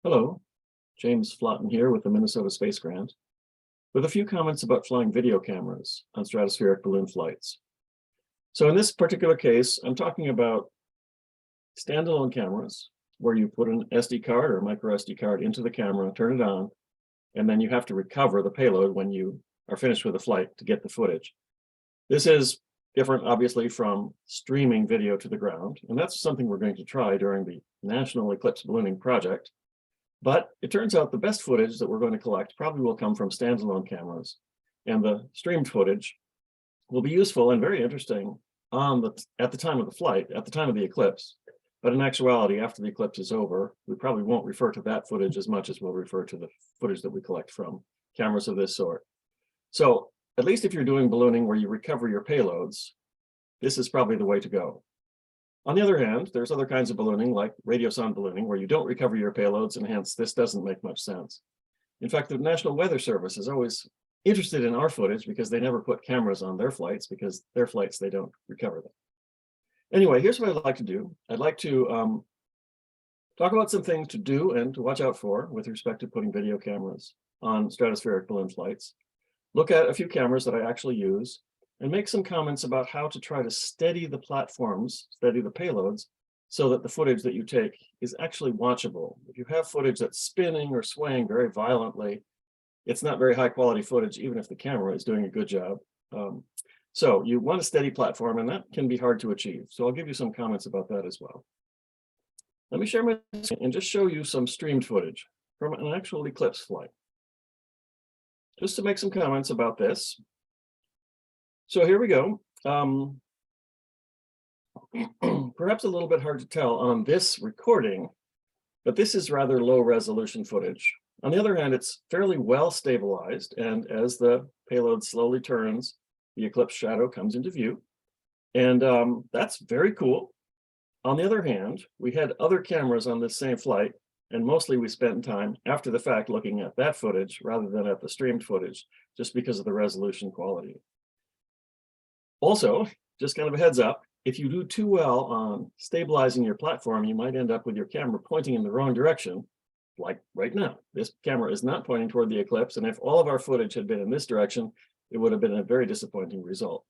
Hello, James Flaten here with the Minnesota Space Grant, with a few comments about flying video cameras on stratospheric balloon flights. So in this particular case, I'm talking about standalone cameras where you put an SD card or micro SD card into the camera, turn it on, and then you have to recover the payload when you are finished with the flight to get the footage. This is different, obviously, from streaming video to the ground, and that's something we're going to try during the National Eclipse Ballooning Project. But it turns out the best footage that we're going to collect probably will come from standalone cameras, and the streamed footage will be useful and very interesting at the time of the flight, at the time of the eclipse. But in actuality, after the eclipse is over, we probably won't refer to that footage as much as we'll refer to the footage that we collect from cameras of this sort. So at least if you're doing ballooning where you recover your payloads, this is probably the way to go. On the other hand, there's other kinds of ballooning, like radiosonde ballooning, where you don't recover your payloads, and hence this doesn't make much sense. In fact, the National Weather Service is always interested in our footage because they never put cameras on their flights, because their flights, they don't recover them. Anyway, here's what I'd like to do. I'd like to talk about some things to do and to watch out for with respect to putting video cameras on stratospheric balloon flights, look at a few cameras that I actually use, and make some comments about how to try to steady the platforms, steady the payloads, so that the footage that you take is actually watchable. If you have footage that's spinning or swaying very violently, it's not very high quality footage, even if the camera is doing a good job. So you want a steady platform, and that can be hard to achieve. So I'll give you some comments about that as well. Let me share my screen and just show you some streamed footage from an actual eclipse flight, just to make some comments about this. So here we go. Perhaps a little bit hard to tell on this recording, but this is rather low resolution footage. On the other hand, it's fairly well stabilized, and as the payload slowly turns, the eclipse shadow comes into view, and that's very cool. On the other hand, we had other cameras on this same flight, and mostly we spent time after the fact looking at that footage rather than at the streamed footage, just because of the resolution quality. Also, just kind of a heads up, if you do too well on stabilizing your platform, you might end up with your camera pointing in the wrong direction, like right now. This camera is not pointing toward the eclipse, and if all of our footage had been in this direction, it would have been a very disappointing result.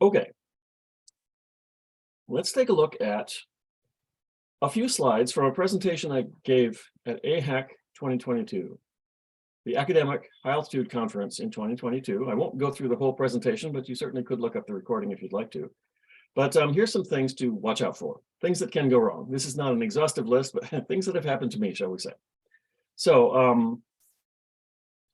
Okay, let's take a look at a few slides from a presentation I gave at AHAC 2022. The Academic High Altitude Conference in 2022. I won't go through the whole presentation, but you certainly could look up the recording if you'd like to. But here's some things to watch out for, things that can go wrong. This is not an exhaustive list, but things that have happened to me, shall we say. So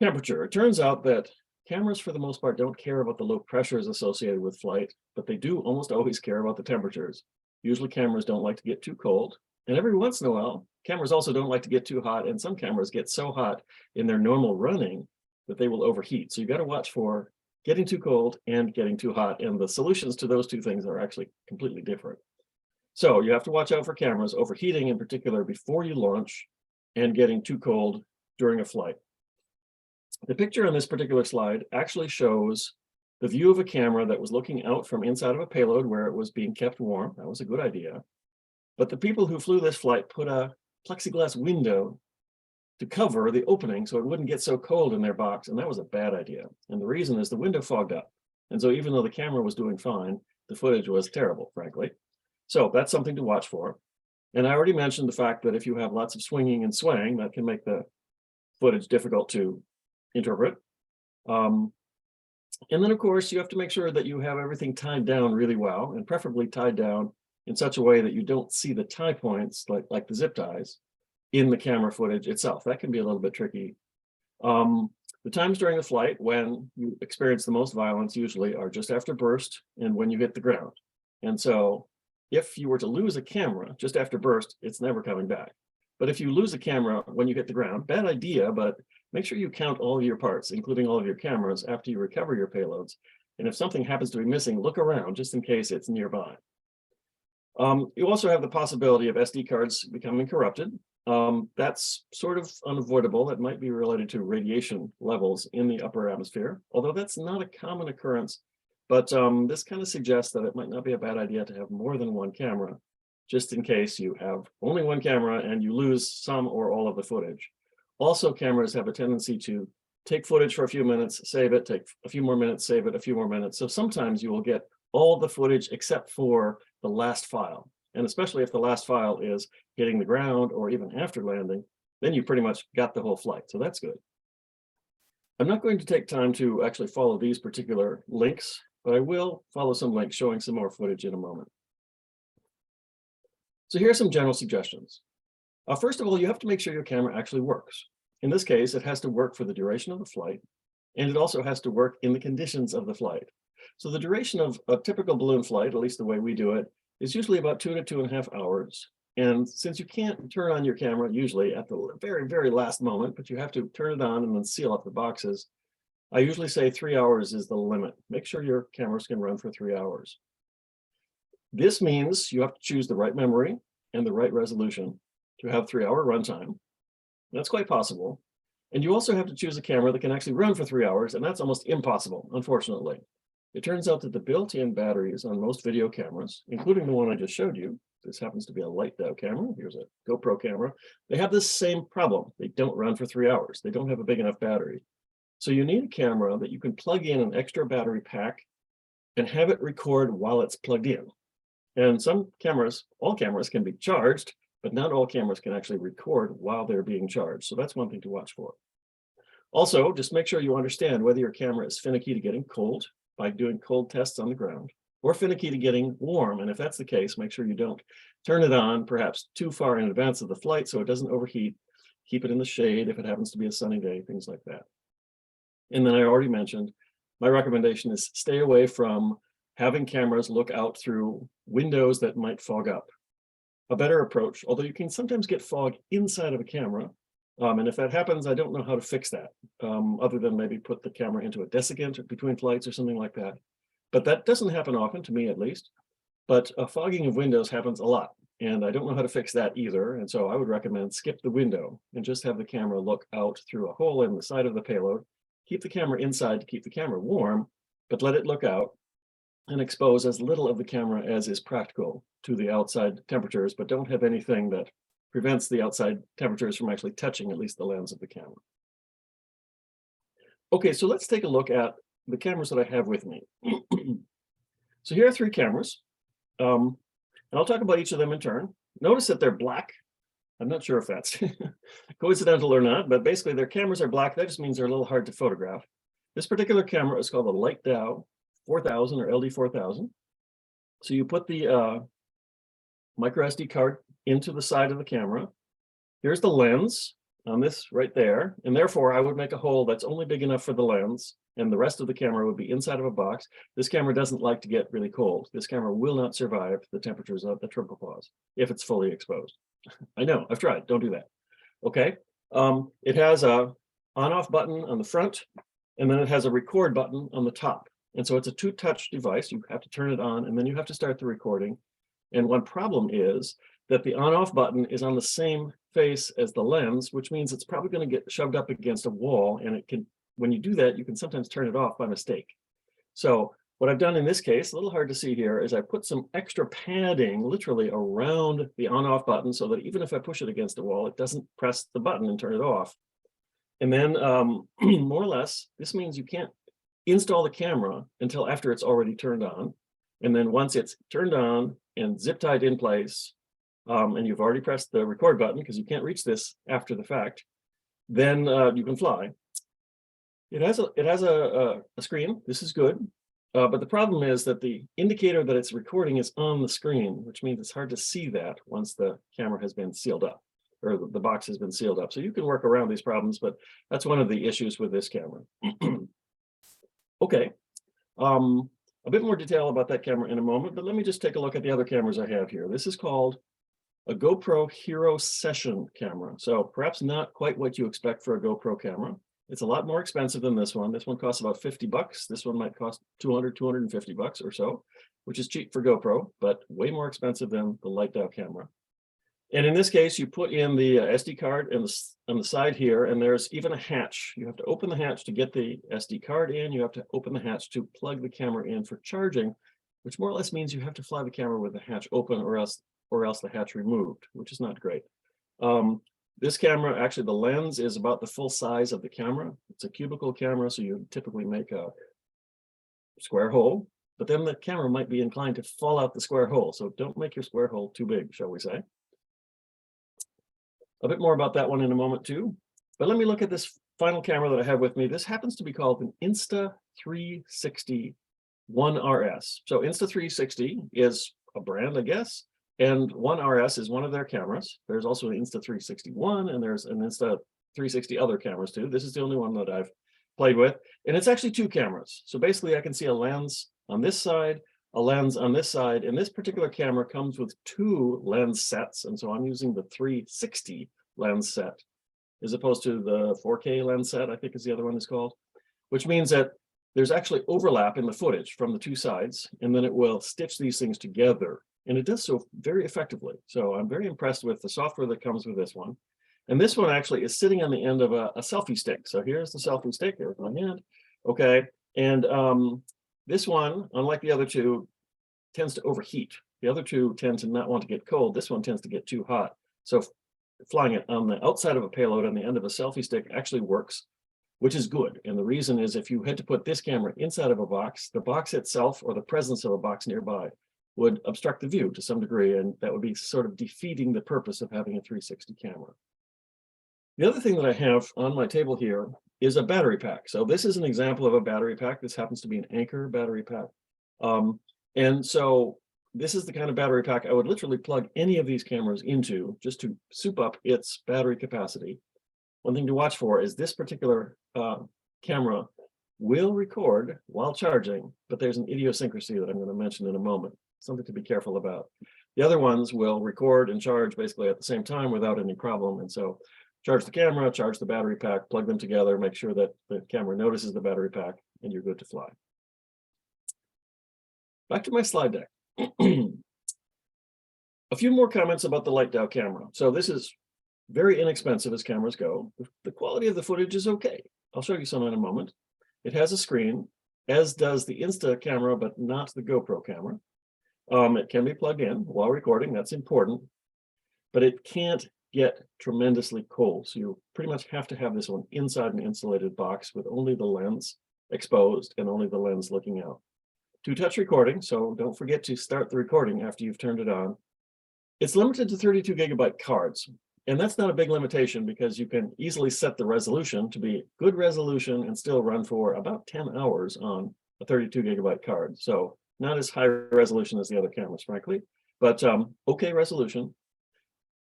temperature. It turns out that cameras, for the most part, don't care about the low pressures associated with flight, but they do almost always care about the temperatures. Usually cameras don't like to get too cold. And every once in a while, cameras also don't like to get too hot, and some cameras get so hot in their normal running that they will overheat. So you got to watch for getting too cold and getting too hot, and the solutions to those two things are actually completely different. So you have to watch out for cameras overheating, in particular before you launch, and getting too cold during a flight. The picture on this particular slide actually shows the view of a camera that was looking out from inside of a payload where it was being kept warm. That was a good idea. But the people who flew this flight put a plexiglass window to cover the opening so it wouldn't get so cold in their box, and that was a bad idea. And the reason is the window fogged up. And so even though the camera was doing fine, the footage was terrible, frankly. So that's something to watch for. And I already mentioned the fact that if you have lots of swinging and swaying, that can make the footage difficult to interpret. And then, of course, you have to make sure that you have everything tied down really well, and preferably tied down in such a way that you don't see the tie points, like the zip ties, in the camera footage itself. That can be a little bit tricky. The times during the flight when you experience the most violence usually are just after burst and when you hit the ground. And so if you were to lose a camera just after burst, it's never coming back. But if you lose a camera when you hit the ground, bad idea, but make sure you count all of your parts, including all of your cameras, after you recover your payloads. And if something happens to be missing, look around just in case it's nearby. You also have the possibility of SD cards becoming corrupted. That's sort of unavoidable. It might be related to radiation levels in the upper atmosphere, although that's not a common occurrence. But this kind of suggests that it might not be a bad idea to have more than one camera, just in case you have only one camera and you lose some or all of the footage. Also, cameras have a tendency to take footage for a few minutes, save it, take a few more minutes, save it, a few more minutes. So sometimes you will get all the footage except for the last file. And especially if the last file is hitting the ground or even after landing, then you pretty much got the whole flight. So that's good. I'm not going to take time to actually follow these particular links, but I will follow some links showing some more footage in a moment. So here are some general suggestions. First of all, you have to make sure your camera actually works. In this case, it has to work for the duration of the flight, and it also has to work in the conditions of the flight. So the duration of a typical balloon flight, at least the way we do it, is usually about 2 to 2.5 hours. And since you can't turn on your camera usually at the very, very last moment, but you have to turn it on and then seal up the boxes, I usually say 3 hours is the limit. Make sure your cameras can run for 3 hours. This means you have to choose the right memory and the right resolution to have 3-hour runtime. That's quite possible. And you also have to choose a camera that can actually run for 3 hours, and that's almost impossible, unfortunately. It turns out that the built-in batteries on most video cameras, including the one I just showed you, this happens to be a light dow camera, here's a GoPro camera, they have this same problem. They don't run for 3 hours. They don't have a big enough battery. So you need a camera that you can plug in an extra battery pack and have it record while it's plugged in. And some cameras, all cameras can be charged, but not all cameras can actually record while they're being charged. So that's one thing to watch for. Also, just make sure you understand whether your camera is finicky to getting cold by doing cold tests on the ground, or finicky to getting warm. And if that's the case, make sure you don't turn it on perhaps too far in advance of the flight so it doesn't overheat. Keep it in the shade if it happens to be a sunny day, things like that. And then I already mentioned, my recommendation is stay away from having cameras look out through windows that might fog up. A better approach, although you can sometimes get fog inside of a camera, and if that happens, I don't know how to fix that, other than maybe put the camera into a desiccant between flights or something like that. But that doesn't happen often, to me at least. But fogging of windows happens a lot, and I don't know how to fix that either. And so I would recommend skip the window and just have the camera look out through a hole in the side of the payload. Keep the camera inside to keep the camera warm, but let it look out and expose as little of the camera as is practical to the outside temperatures, but don't have anything that prevents the outside temperatures from actually touching at least the lens of the camera. Okay, so let's take a look at the cameras that I have with me. So here are 3 cameras, and I'll talk about each of them in turn. Notice that they're black. I'm not sure if that's coincidental or not, but basically their cameras are black. That just means they're a little hard to photograph. This particular camera is called a light dow 4000 or LD 4000. So you put the micro SD card into the side of the camera. Here's the lens on this right there. And therefore I would make a hole that's only big enough for the lens, and the rest of the camera would be inside of a box. This camera doesn't like to get really cold. This camera will not survive the temperatures of the tropopause if it's fully exposed. I know, I've tried, don't do that. Okay, it has a on-off button on the front, and then it has a record button on the top. And so it's a 2-touch device. You have to turn it on, and then you have to start the recording. And one problem is that the on-off button is on the same face as the lens, which means it's probably going to get shoved up against a wall. And it can, when you do that, you can sometimes turn it off by mistake. So what I've done in this case, a little hard to see here, is I put some extra padding literally around the on-off button so that even if I push it against the wall, it doesn't press the button and turn it off. And then more or less, this means you can't install the camera until after it's already turned on. And then once it's turned on and zip tied in place, and you've already pressed the record button because you can't reach this after the fact, then you can fly. It has a screen. This is good. But the problem is that the indicator that it's recording is on the screen, which means it's hard to see that once the camera has been sealed up, or the box has been sealed up. So you can work around these problems, but that's one of the issues with this camera. Okay, a bit more detail about that camera in a moment, but let me just take a look at the other cameras I have here. This is called a GoPro Hero Session camera. So perhaps not quite what you expect for a GoPro camera. It's a lot more expensive than this one. This one costs about $50. This one might cost $200, $250 or so, which is cheap for GoPro, but way more expensive than the light dow camera. And in this case, you put in the SD card on the side here, and there's even a hatch. You have to open the hatch to get the SD card in. You have to open the hatch to plug the camera in for charging, which more or less means you have to fly the camera with the hatch open, or else or else the hatch removed, which is not great. This camera, actually the lens is about the full size of the camera. It's a cubical camera, so you typically make a square hole, but then the camera might be inclined to fall out the square hole. So don't make your square hole too big, shall we say. A bit more about that one in a moment too. But let me look at this final camera that I have with me. This happens to be called an Insta360 1RS. So Insta360 is a brand, I guess, and 1RS is one of their cameras. There's also an Insta360 and there's an Insta360 other cameras too. This is the only one that I've played with, and it's actually two cameras. So basically I can see a lens on this side, a lens on this side, and this particular camera comes with two lens sets, and so I'm using the 360 lens set as opposed to the 4K lens set, I think is the other one is called, which means that there's actually overlap in the footage from the two sides, and then it will stitch these things together, and it does so very effectively. So I'm very impressed with the software that comes with this one. And this one actually is sitting on the end of a selfie stick. So here's the selfie stick, there's my hand. Okay, and this one, unlike the other two, tends to overheat. The other two tend to not want to get cold. This one tends to get too hot. So flying it on the outside of a payload on the end of a selfie stick actually works, which is good. And the reason is if you had to put this camera inside of a box, the box itself or the presence of a box nearby would obstruct the view to some degree, and that would be sort of defeating the purpose of having a 360 camera. The other thing that I have on my table here is a battery pack. So this is an example of a battery pack. This happens to be an Anchor battery pack. And so this is the kind of battery pack I would literally plug any of these cameras into just to soup up its battery capacity. One thing to watch for is this particular camera will record while charging, but there's an idiosyncrasy that I'm going to mention in a moment, something to be careful about. The other ones will record and charge basically at the same time without any problem. And so charge the camera, charge the battery pack, plug them together, make sure that the camera notices the battery pack, and you're good to fly. Back to my slide deck. A few more comments about the light dow camera. So this is very inexpensive as cameras go. The quality of the footage is okay. I'll show you some in a moment. It has a screen, as does the Insta camera, but not the GoPro camera. It can be plugged in while recording, that's important, but it can't get tremendously cold. So you pretty much have to have this one inside an insulated box with only the lens exposed and only the lens looking out. Two-touch recording, so don't forget to start the recording after you've turned it on. It's limited to 32 gigabyte cards, and that's not a big limitation because you can easily set the resolution to be good resolution and still run for about 10 hours on a 32 gigabyte card. So not as high resolution as the other cameras, frankly, but okay resolution.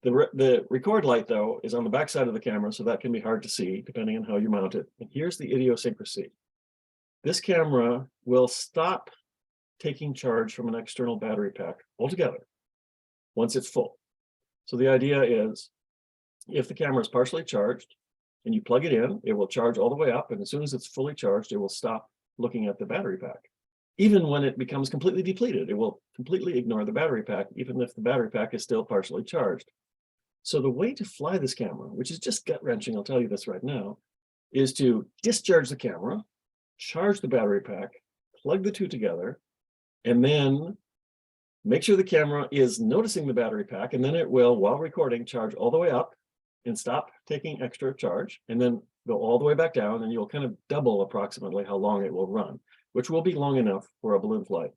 The record light, though, is on the back side of the camera, so that can be hard to see depending on how you mount it. And here's the idiosyncrasy. This camera will stop taking charge from an external battery pack altogether once it's full. So the idea is if the camera is partially charged and you plug it in, it will charge all the way up, and as soon as it's fully charged, it will stop looking at the battery pack. Even when it becomes completely depleted, it will completely ignore the battery pack, even if the battery pack is still partially charged. So the way to fly this camera, which is just gut-wrenching, I'll tell you this right now, is to discharge the camera, charge the battery pack, plug the two together, and then make sure the camera is noticing the battery pack, and then it will, while recording, charge all the way up and stop taking extra charge, and then go all the way back down, and you'll kind of double approximately how long it will run, which will be long enough for a balloon flight.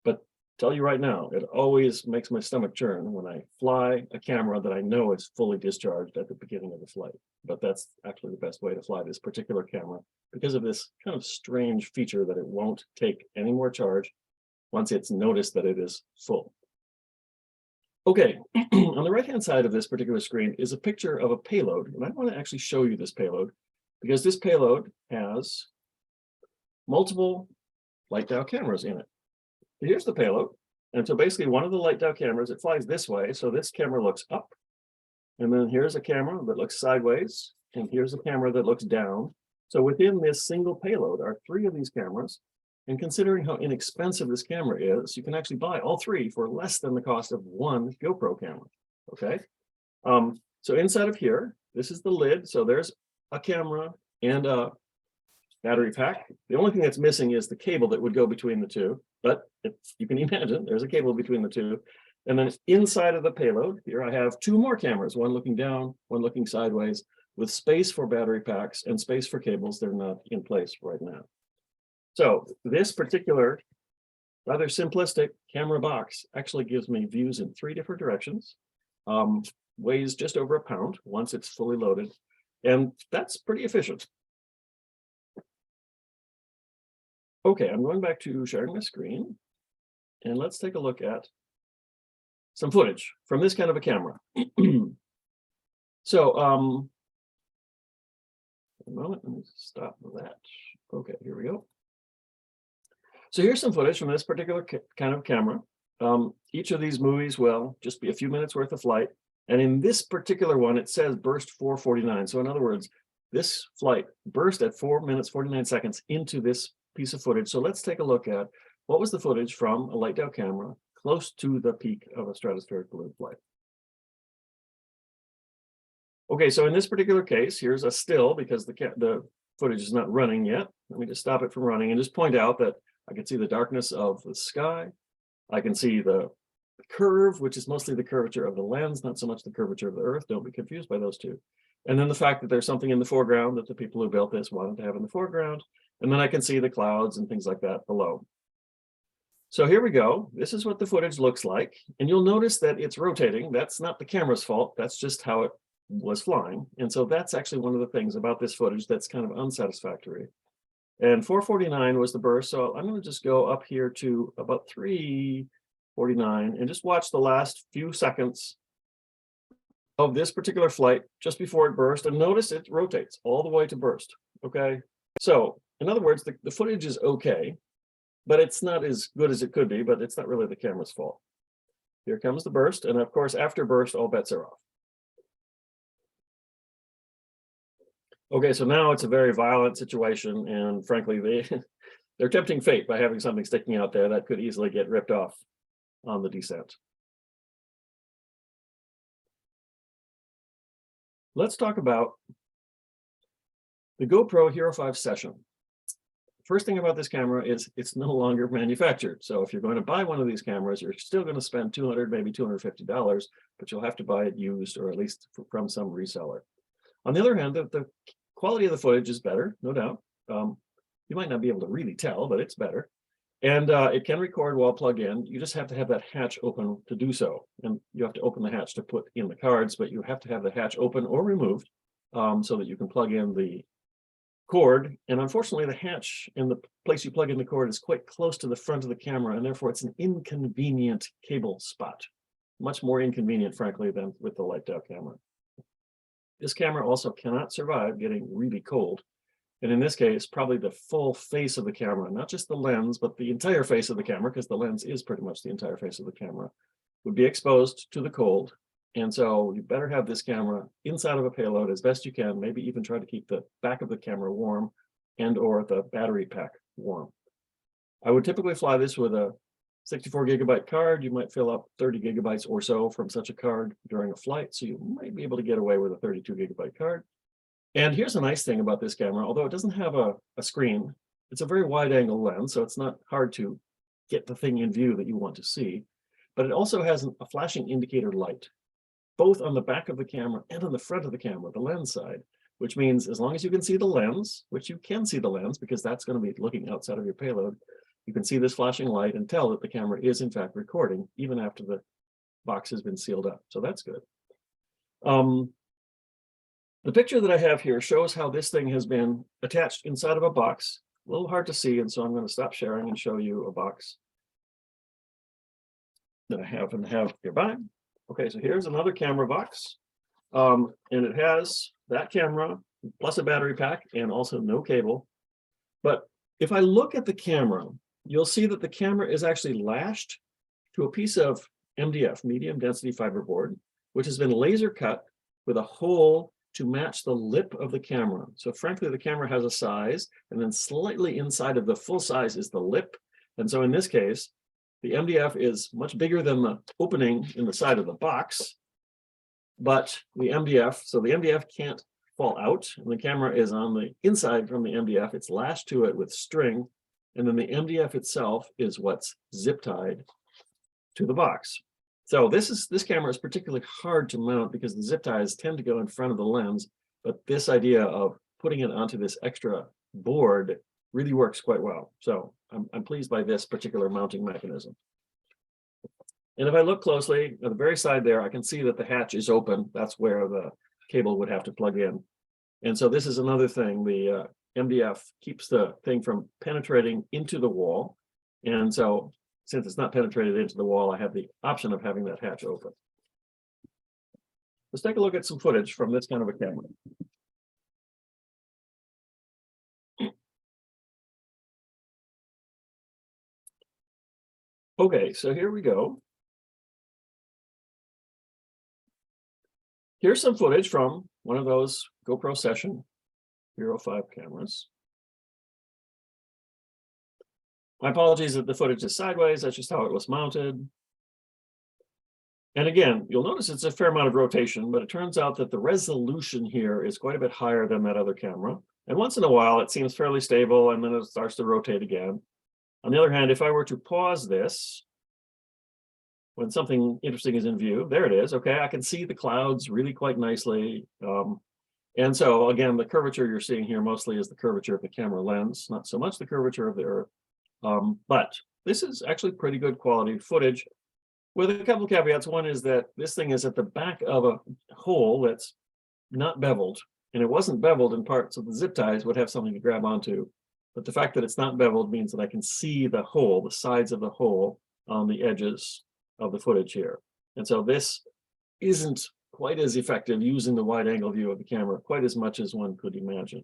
But tell you right now, it always makes my stomach churn when I fly a camera that I know is fully discharged at the beginning of the flight. But that's actually the best way to fly this particular camera because of this kind of strange feature that it won't take any more charge once it's noticed that it is full. Okay, on the right-hand side of this particular screen is a picture of a payload, and I want to actually show you this payload because this payload has multiple light dow cameras in it. Here's the payload, and so basically one of the light dow cameras, it flies this way, so this camera looks up, and then here's a camera that looks sideways, and here's a camera that looks down. So within this single payload are 3 of these cameras. And considering how inexpensive this camera is, you can actually buy all 3 for less than the cost of one GoPro camera, okay? So inside of here, this is the lid. So there's a camera and a battery pack. The only thing that's missing is the cable that would go between the two, but you can imagine there's a cable between the two. And then inside of the payload, here I have two more cameras, one looking down, one looking sideways, with space for battery packs and space for cables. They're not in place right now. So this particular rather simplistic camera box actually gives me views in 3 different directions, weighs just over a pound once it's fully loaded, and that's pretty efficient. Okay, I'm going back to sharing my screen, and let's take a look at some footage from this kind of a camera. So, a moment, let me stop that. Okay, here we go. So here's some footage from this particular kind of camera. Each of these movies will just be a few minutes worth of flight. And in this particular one, it says burst 449. So in other words, this flight burst at 4 minutes, 49 seconds into this piece of footage. So let's take a look at what was the footage from a light down camera close to the peak of a stratospheric balloon flight. Okay, so in this particular case, here's a still because the footage is not running yet. Let me just stop it from running and just point out that I can see the darkness of the sky. I can see the curve, which is mostly the curvature of the lens, not so much the curvature of the Earth. Don't be confused by those two. And then the fact that there's something in the foreground that the people who built this wanted to have in the foreground. And then I can see the clouds and things like that below. So here we go. This is what the footage looks like. And you'll notice that it's rotating. That's not the camera's fault. That's just how it was flying. And so that's actually one of the things about this footage that's kind of unsatisfactory. And 449 was the burst. So I'm going to just go up here to about 349 and just watch the last few seconds of this particular flight just before it burst. And notice it rotates all the way to burst. Okay. So in other words, the footage is okay, but it's not as good as it could be, but it's not really the camera's fault. Here comes the burst. And of course, after burst, all bets are off. Okay, so now it's a very violent situation, and frankly, they're tempting fate by having something sticking out there that could easily get ripped off on the descent. Let's talk about the GoPro Hero 5 Session. First thing about this camera is it's no longer manufactured. So if you're going to buy one of these cameras, you're still going to spend $200, maybe $250, but you'll have to buy it used or at least from some reseller. On the other hand, the quality of the footage is better, no doubt. You might not be able to really tell, but it's better. And it can record while plugged in. You just have to have that hatch open to do so. And you have to open the hatch to put in the cards, but you have to have the hatch open or removed so that you can plug in the cord. And unfortunately, the hatch in the place you plug in the cord is quite close to the front of the camera, and therefore it's an inconvenient cable spot. Much more inconvenient, frankly, than with the light down camera. This camera also cannot survive getting really cold. And in this case, probably the full face of the camera, not just the lens, but the entire face of the camera, because the lens is pretty much the entire face of the camera, would be exposed to the cold. And so you better have this camera inside of a payload as best you can, maybe even try to keep the back of the camera warm and or the battery pack warm. I would typically fly this with a 64 gigabyte card. You might fill up 30 gigabytes or so from such a card during a flight. So you might be able to get away with a 32 gigabyte card. And here's a nice thing about this camera, although it doesn't have a screen, it's a very wide angle lens, so it's not hard to get the thing in view that you want to see. But it also has a flashing indicator light, both on the back of the camera and on the front of the camera, the lens side, which means as long as you can see the lens, which you can see the lens because that's going to be looking outside of your payload, you can see this flashing light and tell that the camera is in fact recording even after the box has been sealed up. So that's good. The picture that I have here shows how this thing has been attached inside of a box. A little hard to see, and so I'm going to stop sharing and show you a box that I happen to have nearby. Okay, so here's another camera box, and it has that camera plus a battery pack and also no cable. But if I look at the camera, you'll see that the camera is actually lashed to a piece of MDF, medium density fiberboard, which has been laser cut with a hole to match the lip of the camera. So frankly, the camera has a size, and then slightly inside of the full size is the lip. And so in this case, the MDF is much bigger than the opening in the side of the box, but the MDF can't fall out, and the camera is on the inside from the MDF. It's lashed to it with string, and then the MDF itself is what's zip tied to the box. So this camera is particularly hard to mount because the zip ties tend to go in front of the lens, but this idea of putting it onto this extra board really works quite well. So I'm pleased by this particular mounting mechanism. And if I look closely at the very side there, I can see that the hatch is open. That's where the cable would have to plug in. And so this is another thing. The MDF keeps the thing from penetrating into the wall. And so since it's not penetrated into the wall, I have the option of having that hatch open. Let's take a look at some footage from this kind of a camera. Okay, so here we go. Here's some footage from one of those GoPro Session Hero 5 cameras. My apologies that the footage is sideways. That's just how it was mounted. And again, you'll notice it's a fair amount of rotation, but it turns out that the resolution here is quite a bit higher than that other camera. And once in a while, it seems fairly stable, and then it starts to rotate again. On the other hand, if I were to pause this, when something interesting is in view, there it is. Okay, I can see the clouds really quite nicely. And so again, the curvature you're seeing here mostly is the curvature of the camera lens, not so much the curvature of the Earth. But this is actually pretty good quality footage with a couple of caveats. One is that this thing is at the back of a hole that's not beveled, and it wasn't beveled in part, so the zip ties would have something to grab onto. But the fact that it's not beveled means that I can see the hole, the sides of the hole on the edges of the footage here. And so this isn't quite as effective using the wide angle view of the camera quite as much as one could imagine.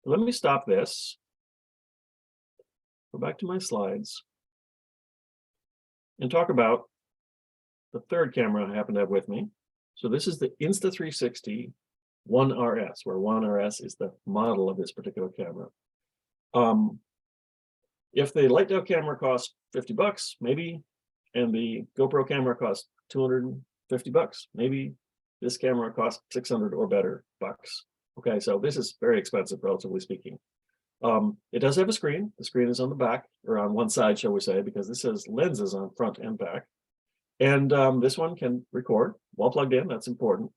Let me stop this. Go back to my slides and talk about the third camera I happen to have with me. So this is the Insta360 1RS, where 1RS is the model of this particular camera. If the light down camera costs $50, maybe, and the GoPro camera costs $250, maybe this camera costs 600 or better bucks. Okay, so this is very expensive, relatively speaking. It does have a screen. The screen is on the back, or on one side, shall we say, because this has lenses on front and back. And this one can record while plugged in. That's important.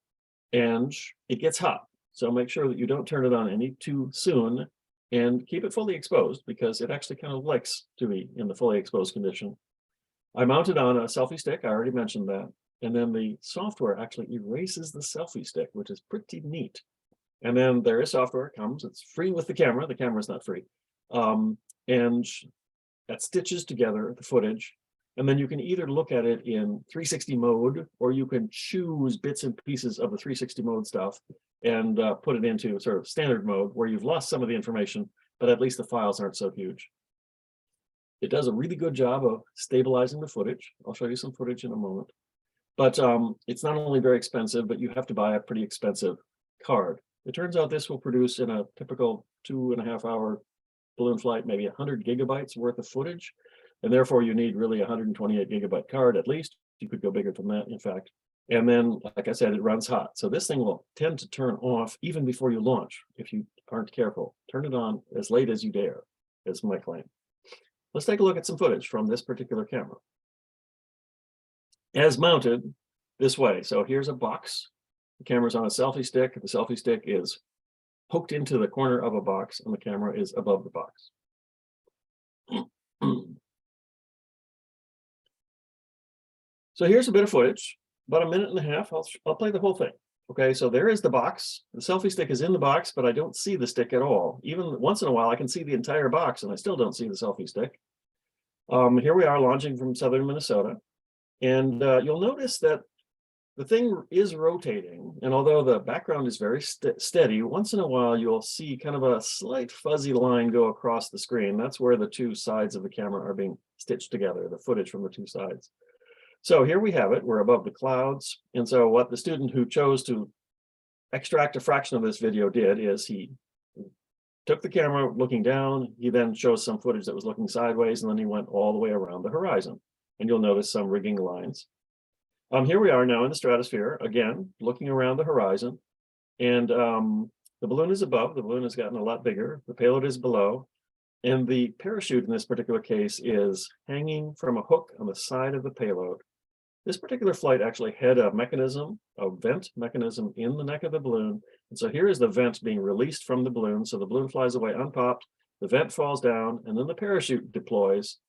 And it gets hot. So make sure that you don't turn it on any too soon, and keep it fully exposed, because it actually kind of likes to be in the fully exposed condition. I mounted on a selfie stick. I already mentioned that. And then the software actually erases the selfie stick, which is pretty neat. And then there is software, it comes, it's free with the camera. The camera's not free. And that stitches together the footage. And then you can either look at it in 360 mode, or you can choose bits and pieces of the 360 mode stuff and put it into sort of standard mode, where you've lost some of the information, but at least the files aren't so huge. It does a really good job of stabilizing the footage. I'll show you some footage in a moment. But it's not only very expensive, but you have to buy a pretty expensive card. It turns out this will produce, in a typical 2.5 hour balloon flight, maybe 100 gigabytes worth of footage. And therefore you need really 128 gigabyte card at least. You could go bigger than that, in fact. And then, like I said, it runs hot. So this thing will tend to turn off even before you launch if you aren't careful. Turn it on as late as you dare, is my claim. Let's take a look at some footage from this particular camera. As mounted this way. So here's a box. The camera's on a selfie stick. The selfie stick is hooked into the corner of a box, and the camera is above the box. So here's a bit of footage, about 1.5 minutes. I'll play the whole thing. Okay, so there is the box. The selfie stick is in the box, but I don't see the stick at all. Even once in a while, I can see the entire box, and I still don't see the selfie stick. Here we are launching from southern Minnesota. And you'll notice that the thing is rotating. And although the background is very steady, once in a while, you'll see kind of a slight fuzzy line go across the screen. That's where the two sides of the camera are being stitched together, the footage from the two sides. So here we have it. We're above the clouds. And so what the student who chose to extract a fraction of this video did is he took the camera looking down. He then chose some footage that was looking sideways, and then he went all the way around the horizon. And you'll notice some rigging lines. Here we are now in the stratosphere, again, looking around the horizon. And the balloon is above. The balloon has gotten a lot bigger. The payload is below. And the parachute in this particular case is hanging from a hook on the side of the payload. This particular flight actually had a mechanism, a vent mechanism in the neck of the balloon. And so here is the vent being released from the balloon. So the balloon flies away unpopped, the vent falls down, and then the parachute deploys.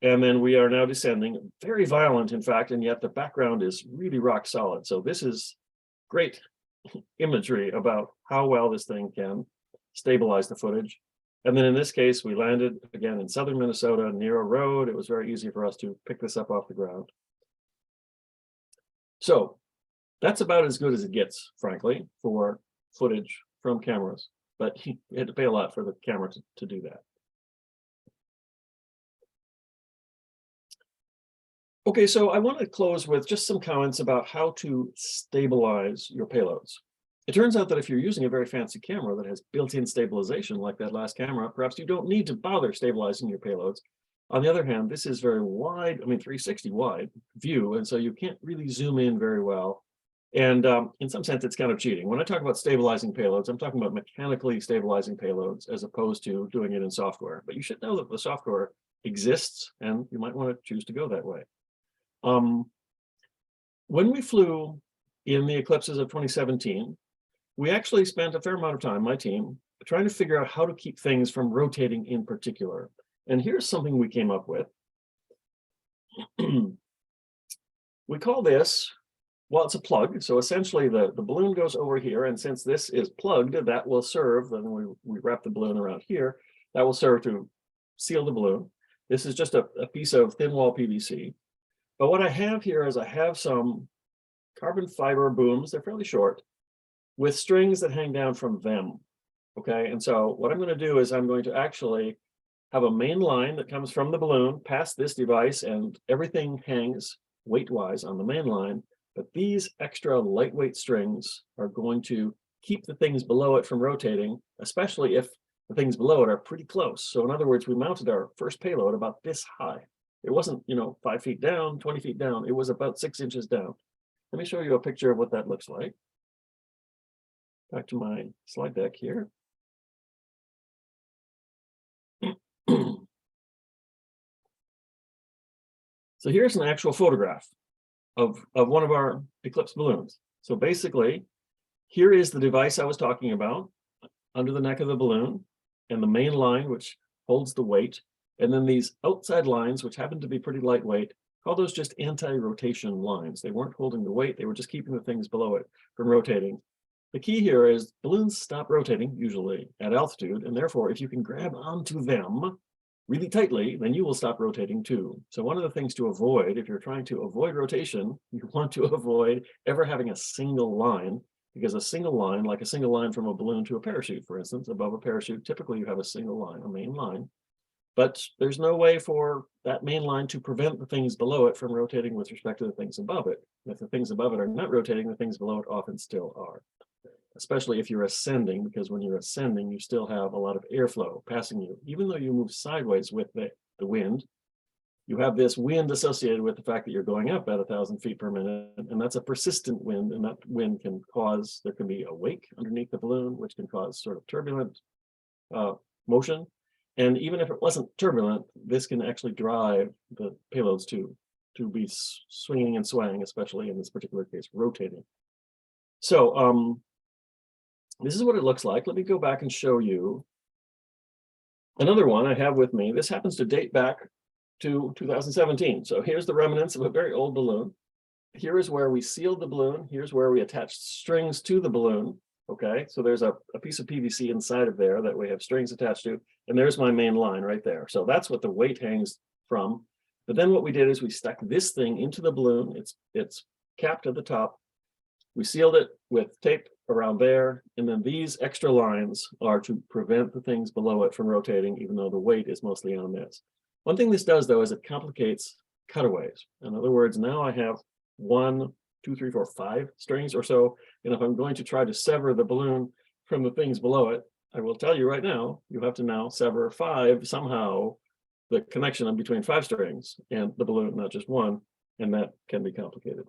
And then we are now descending, very violent, in fact, and yet the background is really rock solid. So this is great imagery about how well this thing can stabilize the footage. And then in this case, we landed again in southern Minnesota near a road. It was very easy for us to pick this up off the ground. So that's about as good as it gets, frankly, for footage from cameras. But you had to pay a lot for the camera to do that. Okay, so I want to close with just some comments about how to stabilize your payloads. It turns out that if you're using a very fancy camera that has built-in stabilization like that last camera, perhaps you don't need to bother stabilizing your payloads. On the other hand, this is very wide, 360 wide view, and so you can't really zoom in very well. And in some sense, it's kind of cheating. When I talk about stabilizing payloads, I'm talking about mechanically stabilizing payloads as opposed to doing it in software. But you should know that the software exists, and you might want to choose to go that way. When we flew in the eclipses of 2017, we actually spent a fair amount of time, my team, trying to figure out how to keep things from rotating in particular. And here's something we came up with. We call this, well, it's a plug. So essentially the balloon goes over here. And since this is plugged, that will serve, then we wrap the balloon around here, that will serve to seal the balloon. This is just a piece of thin wall PVC. But what I have here is I have some carbon fiber booms, they're fairly short, with strings that hang down from them, okay? And so what I'm gonna do is I'm going to actually have a main line that comes from the balloon past this device, and everything hangs weight-wise on the main line, but these extra lightweight strings are going to keep the things below it from rotating, especially if the things below it are pretty close. So in other words, we mounted our first payload about this high. It wasn't, 5 feet down, 20 feet down. It was about 6 inches down. Let me show you a picture of what that looks like. Back to my slide deck here. So here's an actual photograph of one of our Eclipse balloons. So basically, here is the device I was talking about under the neck of the balloon, and the main line, which holds the weight. And then these outside lines, which happen to be pretty lightweight, call those just anti-rotation lines. They weren't holding the weight, they were just keeping the things below it from rotating. The key here is balloons stop rotating, usually at altitude, and therefore if you can grab onto them really tightly, then you will stop rotating too. So one of the things to avoid, if you're trying to avoid rotation, you want to avoid ever having a single line, because a single line, like a single line from a balloon to a parachute, for instance, above a parachute, typically you have a single line, a main line. But there's no way for that main line to prevent the things below it from rotating with respect to the things above it. If the things above it are not rotating, the things below it often still are, especially if you're ascending, because when you're ascending, you still have a lot of airflow passing you. Even though you move sideways with the wind, you have this wind associated with the fact that you're going up at 1,000 feet per minute, and that's a persistent wind, and that wind can cause, there can be a wake underneath the balloon, which can cause sort of turbulent motion. And even if it wasn't turbulent, this can actually drive the payloads to be swinging and swaying, especially in this particular case, rotating. So this is what it looks like. Let me go back and show you another one I have with me. This happens to date back to 2017. So here's the remnants of a very old balloon. Here is where we sealed the balloon. Here's where we attached strings to the balloon. Okay, so there's a piece of PVC inside of there that we have strings attached to, and there's my main line right there. So that's what the weight hangs from. But then what we did is we stuck this thing into the balloon. It's capped at the top. We sealed it with tape around there, and then these extra lines are to prevent the things below it from rotating, even though the weight is mostly on this. One thing this does, though, is it complicates cutaways. In other words, now I have 1, 2, 3, 4, 5 strings or so. And if I'm going to try to sever the balloon from the things below it, I will tell you right now, you have to now sever 5 somehow, the connection between 5 strings and the balloon, not just 1, and that can be complicated.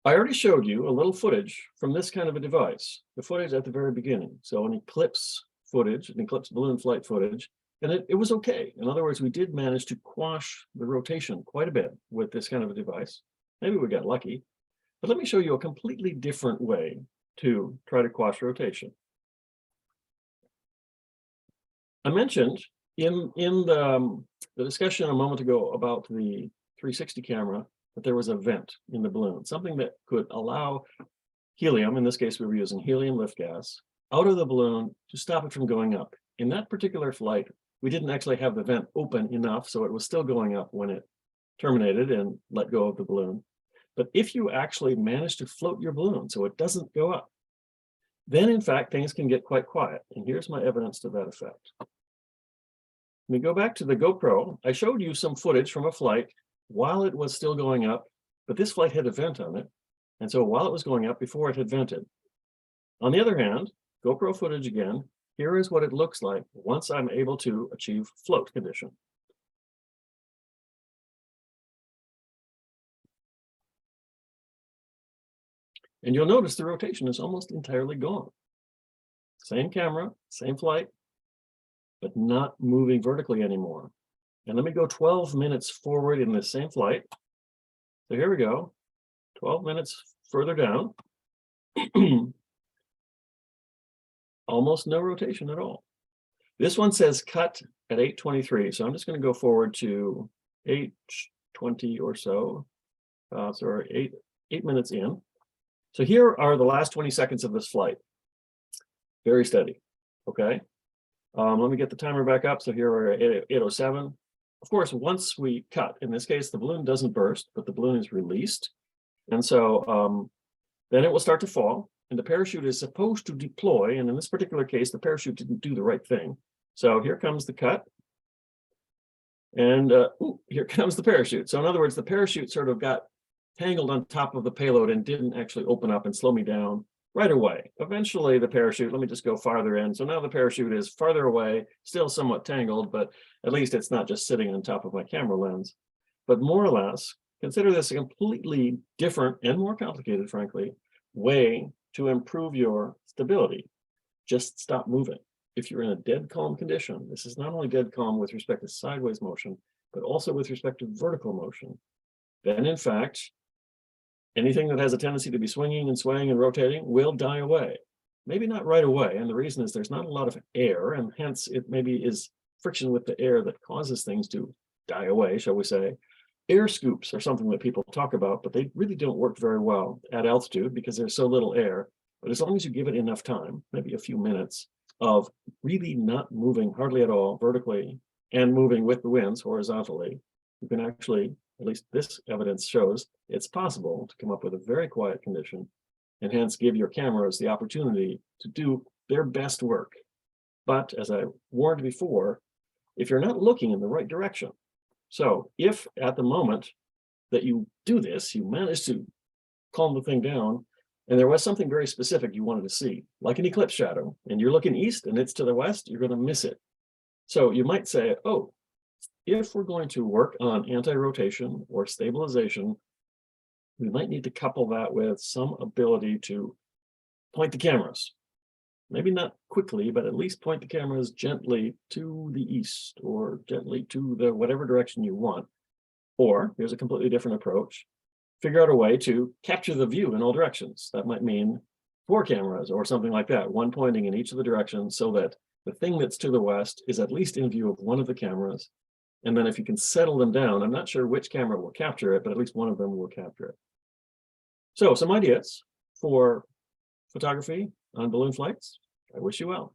I already showed you a little footage from this kind of a device, the footage at the very beginning. So an eclipse footage, an eclipse balloon flight footage, And it was okay. In other words, we did manage to quash the rotation quite a bit with this kind of a device. Maybe we got lucky, but let me show you a completely different way to try to quash rotation. I mentioned in the discussion a moment ago about the 360 camera that there was a vent in the balloon, something that could allow helium, in this case we were using helium lift gas, out of the balloon to stop it from going up. In that particular flight, we didn't actually have the vent open enough, so it was still going up when it terminated and let go of the balloon. But if you actually manage to float your balloon so it doesn't go up, then in fact things can get quite quiet. And here's my evidence to that effect. Let me go back to the GoPro. I showed you some footage from a flight while it was still going up, but this flight had a vent on it. And so while it was going up, before it had vented. On the other hand, GoPro footage again, here is what it looks like once I'm able to achieve float condition. And you'll notice the rotation is almost entirely gone. Same camera, same flight, but not moving vertically anymore. And let me go 12 minutes forward in this same flight. So here we go, 12 minutes further down. Almost no rotation at all. This one says cut at 8:23, so I'm just going to go forward to 8:20 or so. So we're eight minutes in. So here are the last 20 seconds of this flight. Very steady. Okay. Let me get the timer back up. So here we're at 8:07. Of course, once we cut, in this case, the balloon doesn't burst, but the balloon is released. And so then it will start to fall. And the parachute is supposed to deploy. And in this particular case, the parachute didn't do the right thing. So here comes the cut. And here comes the parachute. So in other words, the parachute sort of got tangled on top of the payload and didn't actually open up and slow me down right away. Eventually the parachute, let me just go farther in. So now the parachute is farther away, still somewhat tangled, but at least it's not just sitting on top of my camera lens. But more or less, consider this a completely different and more complicated, frankly, way to improve your stability. Just stop moving. If you're in a dead calm condition, this is not only dead calm with respect to sideways motion, but also with respect to vertical motion. Then in fact, anything that has a tendency to be swinging and swaying and rotating will die away. Maybe not right away. And the reason is there's not a lot of air, and hence it maybe is friction with the air that causes things to die away, shall we say. Air scoops are something that people talk about, but they really don't work very well at altitude because there's so little air. But as long as you give it enough time, maybe a few minutes of really not moving hardly at all vertically and moving with the winds horizontally, you can actually, at least this evidence shows, it's possible to come up with a very quiet condition and hence give your cameras the opportunity to do their best work. But as I warned before, if you're not looking in the right direction, so if at the moment that you do this, you manage to calm the thing down, and there was something very specific you wanted to see, like an eclipse shadow, and you're looking east and it's to the west, you're going to miss it. So you might say, oh, if we're going to work on anti-rotation or stabilization, we might need to couple that with some ability to point the cameras. Maybe not quickly, but at least point the cameras gently to the east or gently to the whatever direction you want. Or here's a completely different approach. Figure out a way to capture the view in all directions. That might mean 4 cameras or something like that, one pointing in each of the directions so that the thing that's to the west is at least in view of one of the cameras. And then if you can settle them down, I'm not sure which camera will capture it, but at least one of them will capture it. So some ideas for photography on balloon flights. I wish you well.